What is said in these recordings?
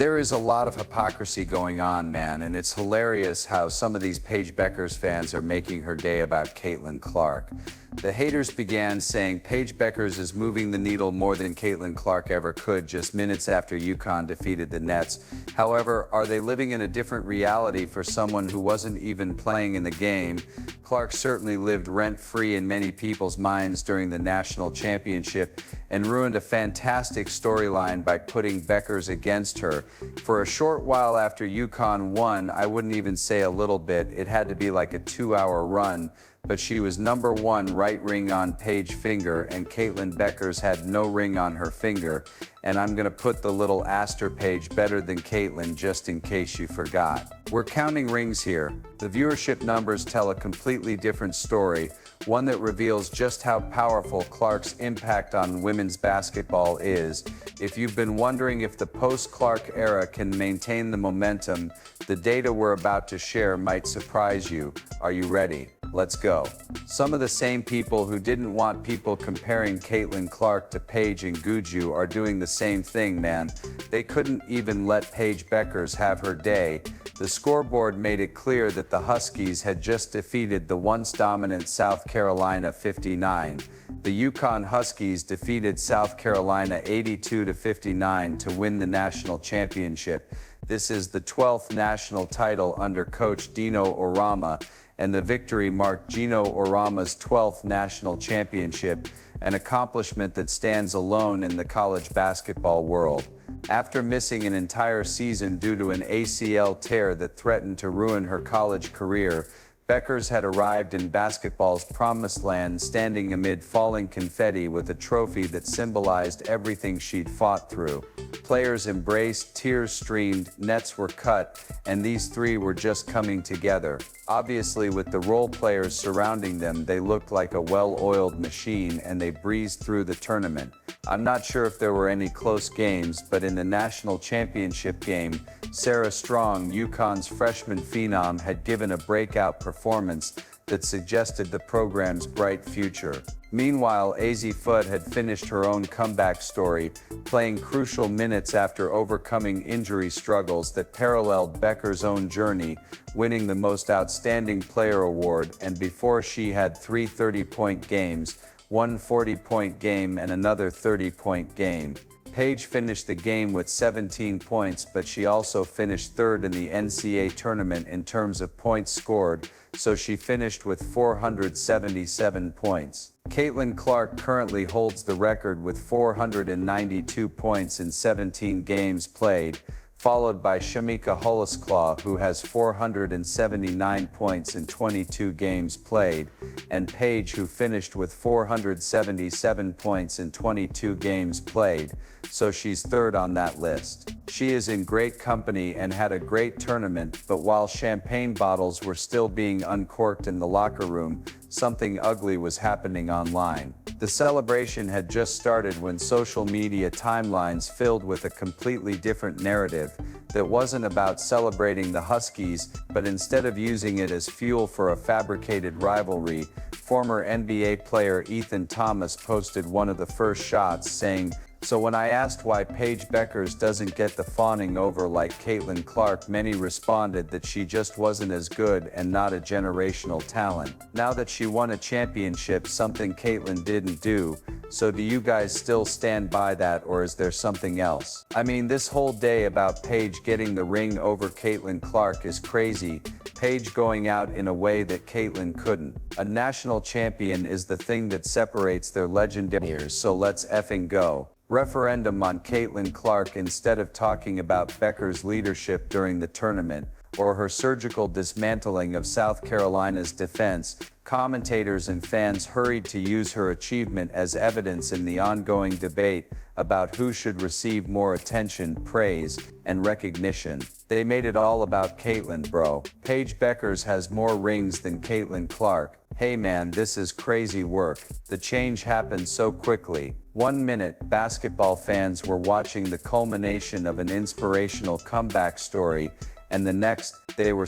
There is a lot of hypocrisy going on, man, and it's hilarious how some of these Paige Beckers fans are making her day about Caitlin Clark. The haters began saying Paige Beckers is moving the needle more than Caitlin Clark ever could just minutes after UConn defeated the Nets. However, are they living in a different reality for someone who wasn't even playing in the game? Clark certainly lived rent-free in many people's minds during the national championship and ruined a fantastic storyline by putting Beckers against her. For a short while after UConn won, I wouldn't even say a little bit, it had to be like a 2-hour run, but she was number one right ring on Paige finger and Caitlin Beckers had no ring on her finger. And I'm gonna put the little Astor Paige better than Caitlin just in case you forgot. We're counting rings here. The viewership numbers tell a completely different story, one that reveals just how powerful Clark's impact on women's basketball is. If you've been wondering if the post-Clark era can maintain the momentum, the data we're about to share might surprise you. Are you ready? Let's go. Some of the same people who didn't want people comparing Caitlin Clark to Paige and Guju are doing the same thing, man. They couldn't even let Paige Beckers have her day. The scoreboard made it clear that the Huskies had just defeated the once dominant South Carolina 59. The UConn Huskies defeated South Carolina 82-59 to win the national championship. This is the 12th national title under coach Dino Orama, and the victory marked Geno Orama's 12th national championship, an accomplishment that stands alone in the college basketball world. After missing an entire season due to an ACL tear that threatened to ruin her college career, Beckers had arrived in basketball's promised land standing amid falling confetti with a trophy that symbolized everything she'd fought through. Players embraced, tears streamed, nets were cut, and these three were just coming together. Obviously, with the role players surrounding them, they looked like a well-oiled machine and they breezed through the tournament. I'm not sure if there were any close games, but in the national championship game, Sarah Strong, UConn's freshman phenom, had given a breakout performance that suggested the program's bright future. Meanwhile, Azzi Fudd had finished her own comeback story, playing crucial minutes after overcoming injury struggles that paralleled Beckers' own journey, winning the Most Outstanding Player award, and before she had 3 30-point games, one 40-point game and another 30-point game. Paige finished the game with 17 points, but she also finished third in the NCAA tournament in terms of points scored, so she finished with 477 points. Caitlin Clark currently holds the record with 492 points in 17 games played, followed by Shamika Hollisclaw, who has 479 points in 22 games played, and Paige, who finished with 477 points in 22 games played, so she's third on that list. She is in great company and had a great tournament, but while champagne bottles were still being uncorked in the locker room, something ugly was happening online. The celebration had just started when social media timelines filled with a completely different narrative that wasn't about celebrating the Huskies, but instead of using it as fuel for a fabricated rivalry, former NBA player Ethan Thomas posted one of the first shots saying, "So when I asked why Paige Beckers doesn't get the fawning over like Caitlin Clark, many responded that she just wasn't as good and not a generational talent. Now that she won a championship, something Caitlin didn't do, so do you guys still stand by that, or is there something else?" I mean, this whole day about Paige getting the ring over Caitlin Clark is crazy. Paige going out in a way that Caitlin couldn't. A national champion is the thing that separates their legendaries, so let's effing go. Referendum on Caitlin Clark instead of talking about Beckers' leadership during the tournament, or her surgical dismantling of South Carolina's defense. Commentators and fans hurried to use her achievement as evidence in the ongoing debate about who should receive more attention, praise, and recognition. They made it all about Caitlin, bro. Paige Beckers has more rings than Caitlin Clark. Hey man, this is crazy work. The change happened so quickly. 1 minute, basketball fans were watching the culmination of an inspirational comeback story, and the next, they were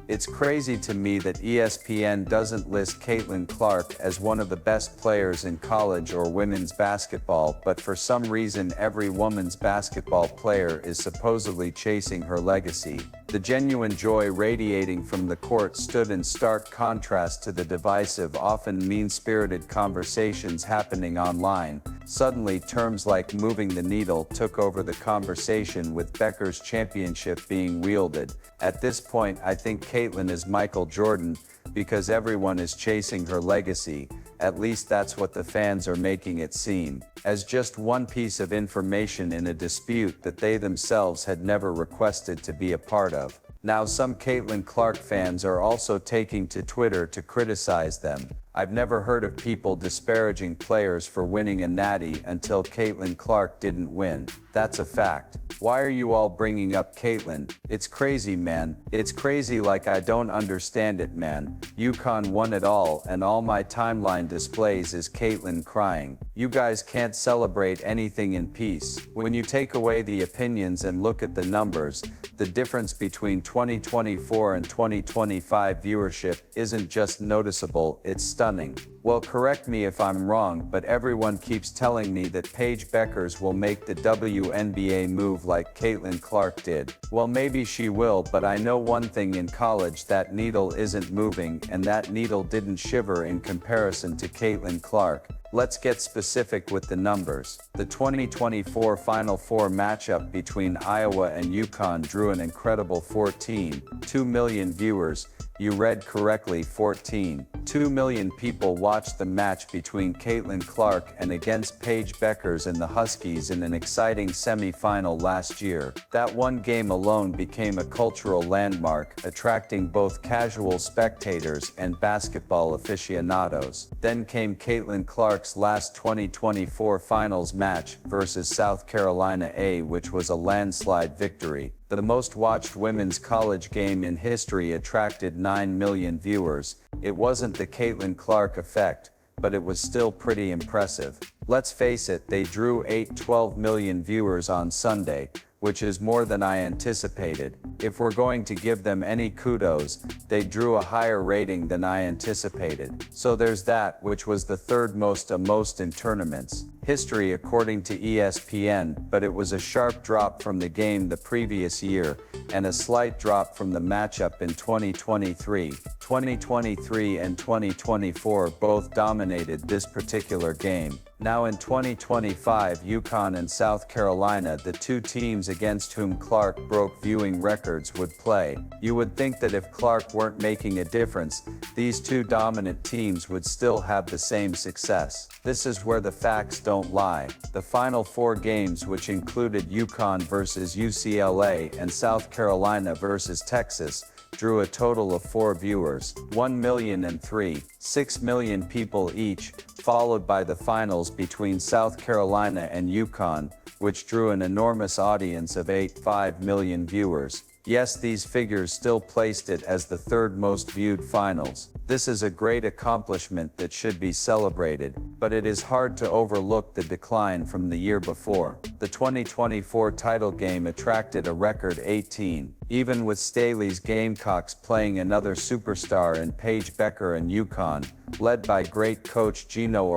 It's crazy to me that ESPN doesn't list Caitlin Clark as one of the best players in college or women's basketball, but for some reason every women's basketball player is supposedly chasing her legacy. The genuine joy radiating from the court stood in stark contrast to the divisive, often mean-spirited conversations happening online. Suddenly, terms like moving the needle took over the conversation, with Becker's championship being wielded. At this point, I think Caitlin is Michael Jordan, because everyone is chasing her legacy. At least that's what the fans are making it seem, as just one piece of information in a dispute that they themselves had never requested to be a part of. Now some Caitlin Clark fans are also taking to Twitter to criticize them. I've never heard of people disparaging players for winning a natty until Caitlin Clark didn't win. That's a fact. Why are you all bringing up Caitlin? It's crazy, man. It's crazy, like I don't understand it, man. UConn won it all, and all my timeline displays is Caitlin crying. You guys can't celebrate anything in peace. When you take away the opinions and look at the numbers, the difference between 2024 and 2025 viewership isn't just noticeable, it's stunning. Well, correct me if I'm wrong, but everyone keeps telling me that Paige Beckers will make the WNBA move like Caitlin Clark did. Well, maybe she will, but I know one thing: in college that needle isn't moving, and that needle didn't shiver in comparison to Caitlin Clark. Let's get specific with the numbers. The 2024 Final Four matchup between Iowa and UConn drew an incredible 14.2 million viewers. You read correctly, 14.2 million people watched the match between Caitlin Clark and against Paige Beckers and the Huskies in an exciting semi-final last year. That one game alone became a cultural landmark, attracting both casual spectators and basketball aficionados. Then came Caitlin Clark's last 2024 finals match versus South Carolina A, which was a landslide victory. The most watched women's college game in history attracted 9 million viewers. It wasn't the Caitlin Clark effect, but it was still pretty impressive. Let's face it, they drew 12 million viewers on Sunday, which is more than I anticipated. If we're going to give them any kudos, they drew a higher rating than I anticipated. So there's that, which was the third most in tournaments history according to ESPN, but it was a sharp drop from the game the previous year, and a slight drop from the matchup in 2023. 2023 and 2024 both dominated this particular game. Now in 2025, UConn and South Carolina, the two teams against whom Clark broke viewing records, would play. You would think that if Clark weren't making a difference, these two dominant teams would still have the same success. This is where the facts don't lie. The Final Four games, which included UConn versus UCLA and South Carolina versus Texas, drew a total of 4 viewers, 1 million and 3.6 million people each, followed by the finals between South Carolina and UConn, which drew an enormous audience of 8.5 million viewers. Yes, these figures still placed it as the third most viewed finals. This is a great accomplishment that should be celebrated, but it is hard to overlook the decline from the year before. The 2024 title game attracted a record 18. Even with Staley's Gamecocks playing another superstar in Paige Becker and UConn, led by great coach Geno,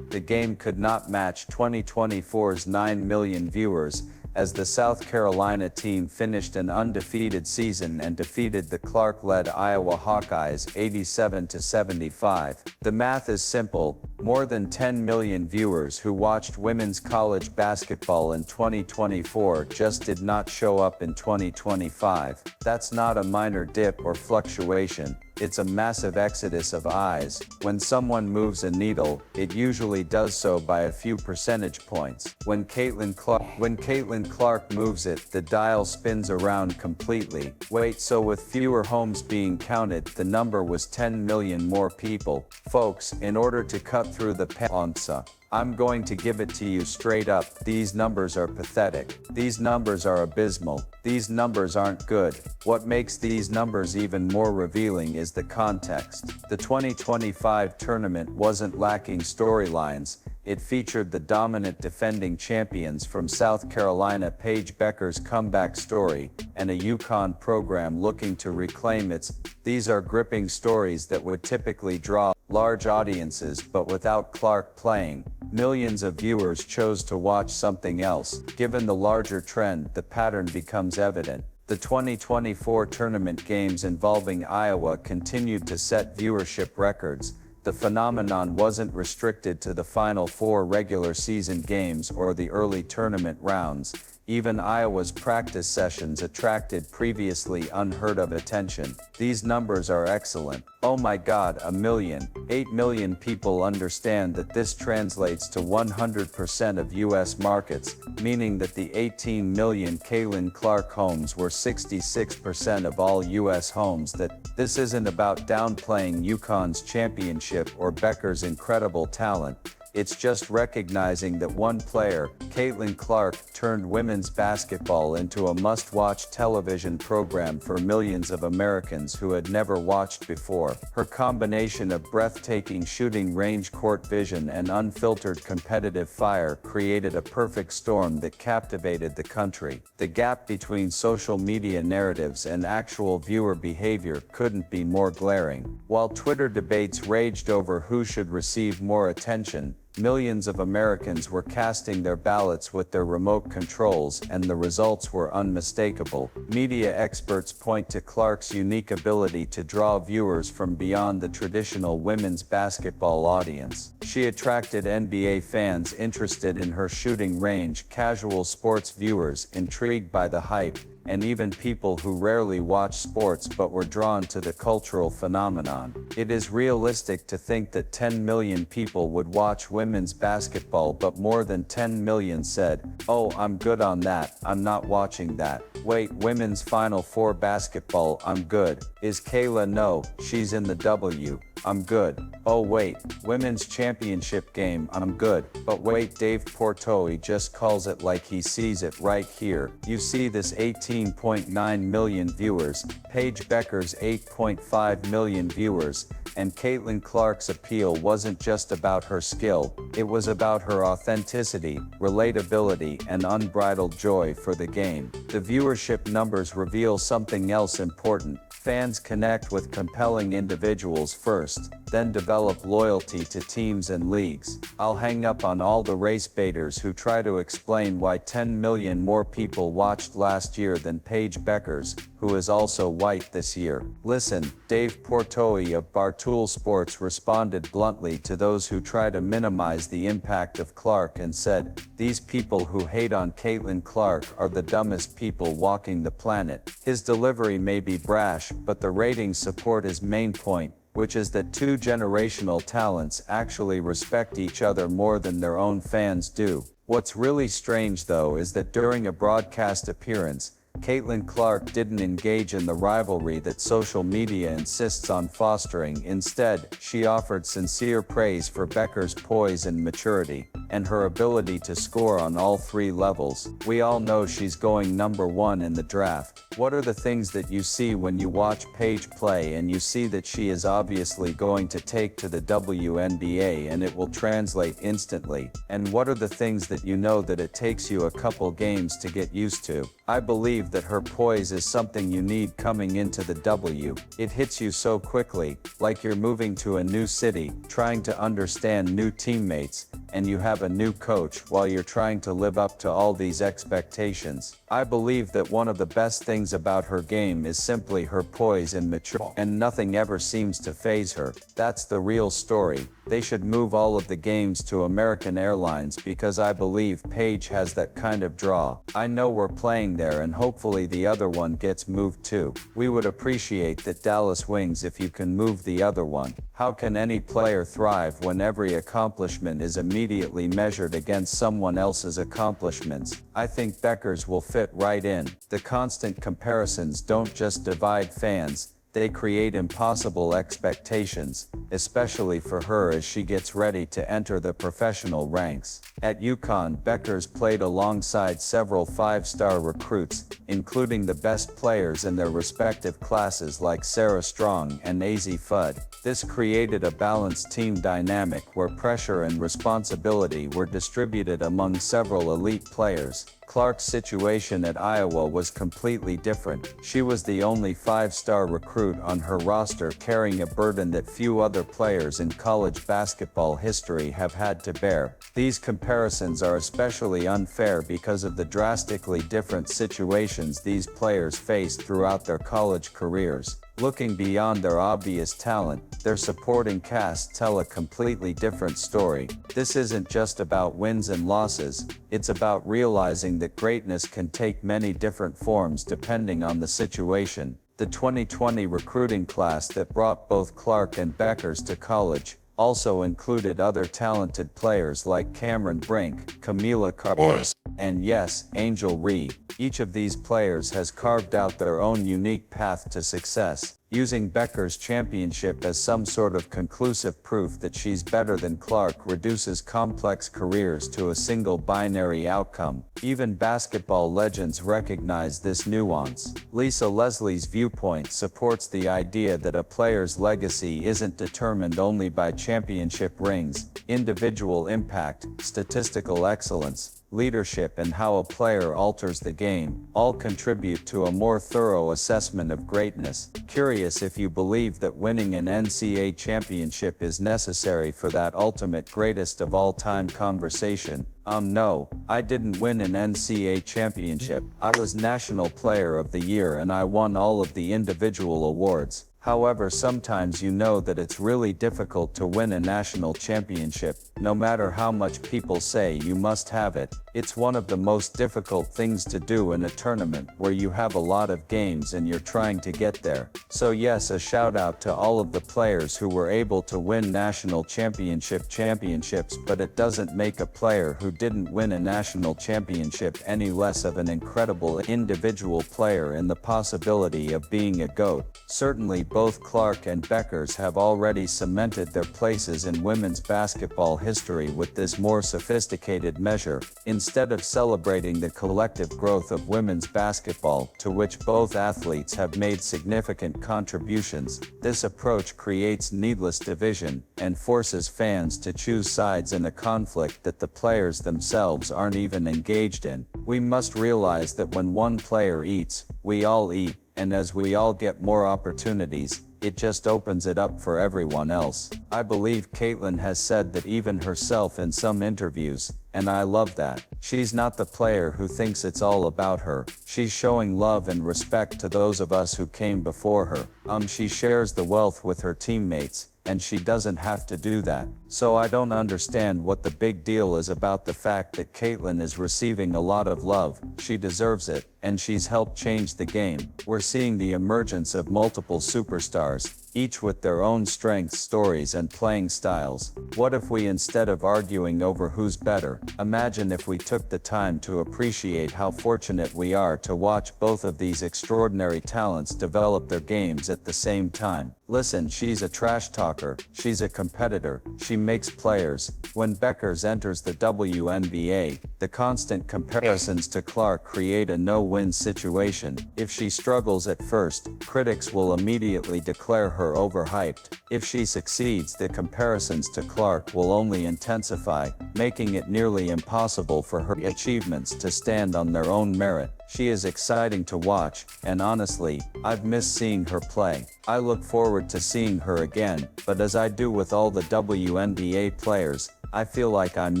the game could not match 2024's 9 million viewers, as the South Carolina team finished an undefeated season and defeated the Clark-led Iowa Hawkeyes 87-75. The math is simple: more than 10 million viewers who watched women's college basketball in 2024 just did not show up in 2025. That's not a minor dip or fluctuation. It's a massive exodus of eyes. When someone moves a needle, it usually does so by a few percentage points. When Caitlin Clark moves it, the dial spins around completely. Wait, so with fewer homes being counted, the number was 10 million more people. Folks, in order to cut fought through the onsa. I'm going to give it to you straight up. These numbers are pathetic. These numbers are abysmal. These numbers aren't good. What makes these numbers even more revealing is the context. The 2025 tournament wasn't lacking storylines. It featured the dominant defending champions from South Carolina Paige Becker's comeback story, and a UConn program looking to reclaim its. These are gripping stories that would typically draw large audiences, but without Clark playing, millions of viewers chose to watch something else. Given the larger trend, the pattern becomes evident. The 2024 tournament games involving Iowa continued to set viewership records. The phenomenon wasn't restricted to the Final Four regular season games or the early tournament rounds. Even Iowa's practice sessions attracted previously unheard of attention. These numbers are excellent. Oh my God, 8 million people understand that this translates to 100% of US markets, meaning that the 18 million Caitlin Clark homes were 66% of all US homes. That this isn't about downplaying UConn's championship or Becker's incredible talent. It's just recognizing that one player, Caitlin Clark, turned women's basketball into a must-watch television program for millions of Americans who had never watched before. Her combination of breathtaking shooting range, court vision, and unfiltered competitive fire created a perfect storm that captivated the country. The gap between social media narratives and actual viewer behavior couldn't be more glaring. While Twitter debates raged over who should receive more attention, millions of Americans were casting their ballots with their remote controls, and the results were unmistakable. Media experts point to Clark's unique ability to draw viewers from beyond the traditional women's basketball audience. She attracted NBA fans interested in her shooting range, casual sports viewers intrigued by the hype, and even people who rarely watch sports but were drawn to the cultural phenomenon. It is realistic to think that 10 million people would watch women's basketball, but more than 10 million said, "Oh, I'm good on that, I'm not watching that." Wait, women's Final Four basketball, I'm good. Is Kayla? No, she's in the W. I'm good. Oh wait, women's championship game, I'm good. But wait, Dave Portnoy just calls it like he sees it right here. You see this 18.9 million viewers, Paige Becker's 8.5 million viewers, and Caitlin Clark's appeal wasn't just about her skill, it was about her authenticity, relatability, and unbridled joy for the game. The viewership numbers reveal something else important. Fans connect with compelling individuals first, then develop loyalty to teams and leagues. I'll hang up on all the race baiters who try to explain why 10 million more people watched last year than Paige Becker's, who is also white this year. Listen, Dave Portnoy of Barstool Sports responded bluntly to those who try to minimize the impact of Clark and said, "These people who hate on Caitlin Clark are the dumbest people walking the planet." His delivery may be brash, but the ratings support his main point, which is that two generational talents actually respect each other more than their own fans do. What's really strange though is that during a broadcast appearance, Caitlin Clark didn't engage in the rivalry that social media insists on fostering. Instead, she offered sincere praise for Becker's poise and maturity, and her ability to score on all three levels. We all know she's going #1 in the draft. What are the things that you see when you watch Paige play and you see that she is obviously going to take to the WNBA and it will translate instantly? And what are the things that you know that it takes you a couple games to get used to? I believe that her poise is something you need coming into the W. It hits you so quickly, like you're moving to a new city, trying to understand new teammates, and you have a new coach while you're trying to live up to all these expectations. I believe that one of the best things about her game is simply her poise and maturity, and nothing ever seems to faze her. That's the real story. They should move all of the games to American Airlines because I believe Paige has that kind of draw. I know we're playing there and hopefully the other one gets moved too. We would appreciate that, Dallas Wings, if you can move the other one. How can any player thrive when every accomplishment is immediately measured against someone else's accomplishments? I think Becker's will fit right in. The constant comparisons don't just divide fans, They create impossible expectations, especially for her as she gets ready to enter the professional ranks. At UConn, Beckers played alongside several five-star recruits, including the best players in their respective classes like Sarah Strong and Azzi Fudd. This created a balanced team dynamic where pressure and responsibility were distributed among several elite players. Clark's situation at Iowa was completely different. She was the only five-star recruit on her roster, carrying a burden that few other players in college basketball history have had to bear. These comparisons are especially unfair because of the drastically different situations these players faced throughout their college careers. Looking beyond their obvious talent, their supporting cast tell a completely different story. This isn't just about wins and losses, it's about realizing that greatness can take many different forms depending on the situation. The 2020 recruiting class that brought both Clark and Beckers to college also included other talented players like Cameron Brink, Camila Carlos, and yes, Angel Reed. Each of these players has carved out their own unique path to success, using Beckers' championship as some sort of conclusive proof that she's better than Clark reduces complex careers to a single binary outcome. Even basketball legends recognize this nuance. Lisa Leslie's viewpoint supports the idea that a player's legacy isn't determined only by championship rings. Individual impact, statistical excellence, leadership, and how a player alters the game all contribute to a more thorough assessment of greatness. Curious if you believe that winning an NCAA championship is necessary for that ultimate greatest of all time conversation. No, I didn't win an NCAA championship. I was National Player of the Year and I won all of the individual awards. However, sometimes you know that it's really difficult to win a national championship, no matter how much people say you must have it. It's one of the most difficult things to do in a tournament where you have a lot of games and you're trying to get there. So yes, a shout out to all of the players who were able to win national championships, but it doesn't make a player who didn't win a national championship any less of an incredible individual player and the possibility of being a GOAT. Certainly both Clark and Beckers have already cemented their places in women's basketball history with this more sophisticated measure. Instead of celebrating the collective growth of women's basketball, to which both athletes have made significant contributions, this approach creates needless division and forces fans to choose sides in a conflict that the players themselves aren't even engaged in. We must realize that when one player eats, we all eat. And as we all get more opportunities, it just opens it up for everyone else. I believe Caitlin has said that even herself in some interviews, and I love that. She's not the player who thinks it's all about her. She's showing love and respect to those of us who came before her. She shares the wealth with her teammates, and she doesn't have to do that. So I don't understand what the big deal is about the fact that Caitlin is receiving a lot of love. She deserves it, and she's helped change the game. We're seeing the emergence of multiple superstars, each with their own strengths, stories, and playing styles. What if we, instead of arguing over who's better, imagine if we took the time to appreciate how fortunate we are to watch both of these extraordinary talents develop their games at the same time. Listen, she's a trash talker, she's a competitor, she makes players. When Beckers enters the WNBA, the constant comparisons to Clark create a no-win situation. If she struggles at first, critics will immediately declare her overhyped. If she succeeds, the comparisons to Clark will only intensify, making it nearly impossible for her achievements to stand on their own merit. She is exciting to watch, and honestly, I've missed seeing her play. I look forward to seeing her again, but as I do with all the WNBA players, I feel like I'm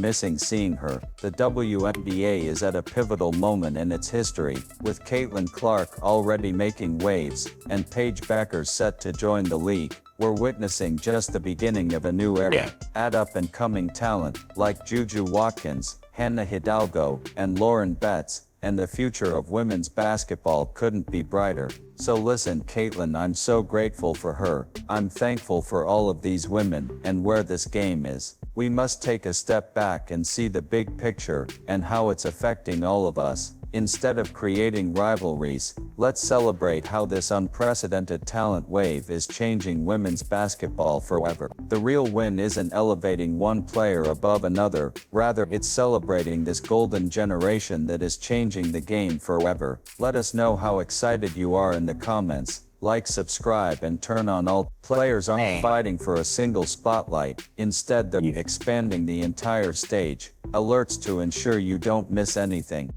missing seeing her. The WNBA is at a pivotal moment in its history, with Caitlin Clark already making waves, and Paige Beckers set to join the league. We're witnessing just the beginning of a new era. Add up-and-coming talent, like Juju Watkins, Hannah Hidalgo, and Lauren Betts, and the future of women's basketball couldn't be brighter. So listen, Caitlin, I'm so grateful for her. I'm thankful for all of these women, and where this game is. We must take a step back and see the big picture, and how it's affecting all of us. Instead of creating rivalries, let's celebrate how this unprecedented talent wave is changing women's basketball forever. The real win isn't elevating one player above another, rather it's celebrating this golden generation that is changing the game forever. Let us know how excited you are in the comments. Like, subscribe, and turn on all. Players aren't fighting for a single spotlight, instead they're expanding the entire stage. Alerts to ensure you don't miss anything.